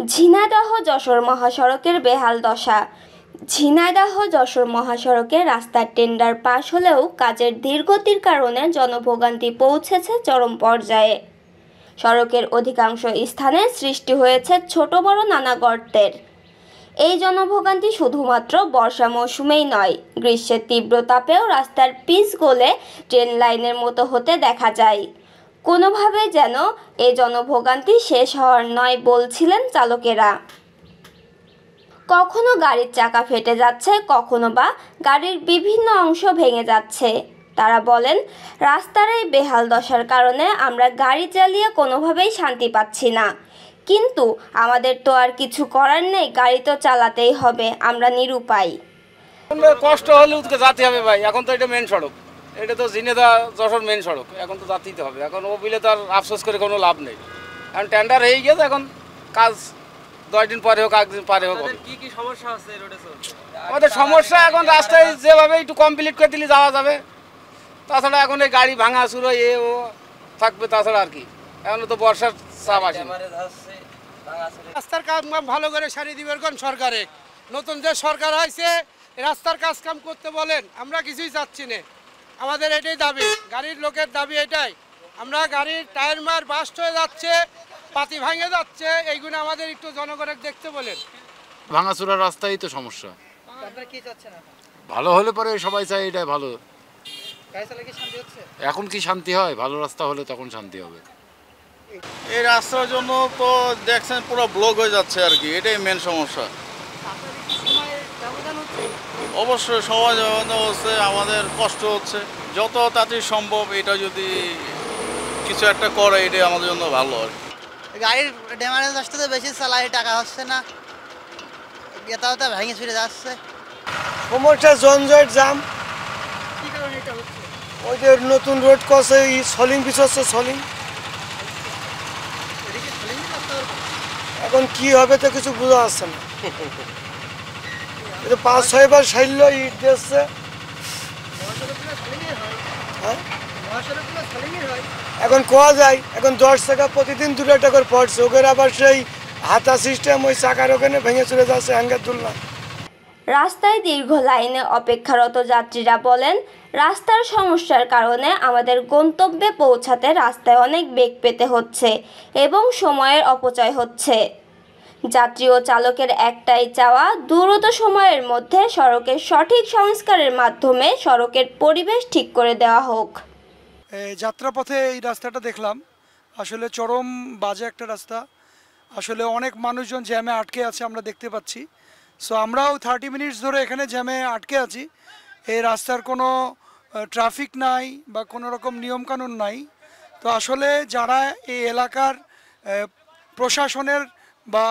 ঝিনাইদহ যশোর মহাসড়কের বেহাল দশা। ঝিনাইদহ যশোর সড়কে রাস্তার টেন্ডার পাস হলেও কাজের ধীরগতির কারণে জনভোগান্তি পৌঁছেছে চরম পর্যায়ে। সড়কের অধিকাংশ স্থানে সৃষ্টি হয়েছে ছোট বড় নানা গর্তের। এই জনভোগান্তি শুধুমাত্র বর্ষা মৌসুমেই নয়, গ্রীষ্মের তীব্র তাপেও রাস্তার পিচ গলে ট্রেন লাইনের মতো হতে দেখা যায়। কোনোভাবে যেন এই জনভোগান্তি শেষ হওয়ার নয় বলছিলেন চালকেরা। কখনো গাড়ির চাকা ফেটে যাচ্ছে, কখনো বা গাড়ির বিভিন্ন অংশ ভেঙে যাচ্ছে। তারা বলেন, রাস্তার এই বেহাল দশার কারণে আমরা গাড়ি চালিয়ে কোনোভাবেই শান্তি পাচ্ছি না। কিন্তু আমাদের তো আর কিছু করার নেই, গাড়ি তো চালাতেই হবে, আমরা নিরুপায়। কষ্ট হলে যেতে হবে ভাই, এখন তো এটা মেন সড়ক, এটা তো ঝিনাইদহ যশোর মেন সড়ক, এখন তো যেতেই হবে। এখন ও বিলে তো আর আফসোস করে কোনো লাভ নেই, এখন টেন্ডার হয়ে গেছে, এখন কাজ 10 দিন পরে হোক, 1 দিন পরে হোক। কি সমস্যা আছে রোডে? আমাদের সমস্যা এখন রাস্তায় যেভাবে একটু কমপ্লিট করে দিলে যাওয়া যাবে, তাছাড়া এখন এই গাড়ি ভাঙা শুরু এ ও থাকবে, তাছাড়া আর কি। এখন তো বর্ষার চাপ আসে। রাস্তার কাজ ভালো করে সারিয়ে দিবে কোন সরকারে, নতুন যে সরকার হয়েছে রাস্তার কাজ কাম করতে বলেন, আমরা কিছুই চাচ্ছি না। আমাদের এটাই দাবি, গাড়ির লোকের দাবি এটাই। আমরা গাড়ির টায়ার মার বাস্ট হয়ে যাচ্ছে, পাতি ভাঙে যাচ্ছে, এইগুলো আমাদের একটু জনগণের দেখতে বলেন। ভাঙাচোরা রাস্তাই তো সমস্যা। আপনারা কি চাচ্ছেন এখন? ভালো হলে পরে সবাই চায় এটাই ভালো। গাড়ি চালালে কি শান্তি হচ্ছে? এখন কি শান্তি হয়? ভালো রাস্তা হলে তখন শান্তি হবে। এই রাস্তার জন্য তো দেখছেন পুরো ব্লক হয়ে যাচ্ছে আর কি, এটাই মেন সমস্যা। অবশ্যই সময় ব্যবধান হচ্ছে, আমাদের কষ্ট হচ্ছে। যত তাড়াতাড়ি সম্ভব এটা যদি কিছু একটা করে, এটাই আমাদের জন্য ভালো আর কি। গাড়ির ড্যামেজ আসতে তো বেশি চালাই, টাকা হচ্ছে না, গেতাওটা ভেঙে ছুটে যাচ্ছে। সমস্যা জনজট জাম। কি কারণে এটা হচ্ছে? ওই যে নতুন রোড করছে, সলিং পিছচ্ছে সলিং। এখন কি হবে তো কিছু বোঝা যাচ্ছে না। 5-6 বার সাইল ইট দিচ্ছে। এখন কোয়া যায়, এখন 10 টাকা প্রতিদিন 2 টাকা করে পড়ছে, ওদের আবার সেই হাতা সিস্টেম, ওই চাকার ওখানে ভেঙে চলে যাচ্ছে হ্যাঙ্গার তুলনা। রাস্তায় দীর্ঘ লাইনে অপেক্ষারত যাত্রীরা বলেন, রাস্তার সমস্যার কারণে আমাদের গন্তব্যে পৌঁছাতে রাস্তায় অনেক বেগ পেতে হচ্ছে এবং সময়ের অপচয় হচ্ছে। যাত্রী ও চালকের একটাই চাওয়া, দ্রুত সময়ের মধ্যে সড়কের সঠিক সংস্কারের মাধ্যমে সড়কের পরিবেশ ঠিক করে দেওয়া হোক। যাত্রাপথে এই রাস্তাটা দেখলাম, আসলে চরম বাজে একটা রাস্তা। আসলে অনেক মানুষজন জ্যামে আটকে আছে, আমরা দেখতে পাচ্ছি। সো আমরাও 30 মিনিটস ধরে এখানে জ্যামে আটকে আছি। এই রাস্তার কোনো ট্রাফিক নাই বা কোনো রকম নিয়মকানুন নাই। তো আসলে যারা এই এলাকার প্রশাসনের বা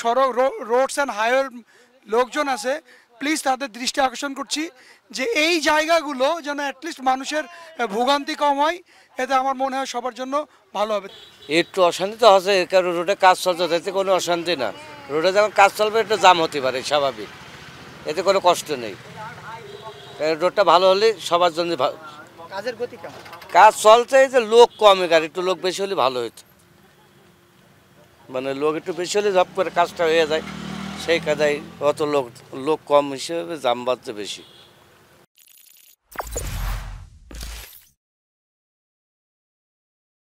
সড়ক রোডস অ্যান্ড হাইওয়ের লোকজন আছে, প্লিজ তাদের দৃষ্টি আকর্ষণ করছি যে এই জায়গাগুলো যেন অ্যাটলিস্ট মানুষের ভোগান্তি কম হয়, এতে আমার মনে হয় সবার জন্য ভালো হবে। একটু অশান্তি তো হচ্ছে, কারণ রোডে কাজ চলছে, এতে কোনো অশান্তি না। রোডে যখন কাজ চলবে একটু জাম হতে পারে, স্বাভাবিক, এতে কোনো কষ্ট নেই। রোডটা ভালো হলে সবার জন্য ভালো। কাজের গতি কেমন? কাজ চলছে, এই যে লোক কমে, গাড়ি একটু লোক বেশি হলে ভালো হতো। মানে লোক একটু বেশি হলে ঝপ করে কাজটা হয়ে যায়, সেই কাজে অত লোক কম হিসেবে জাম বাড়ছে বেশি।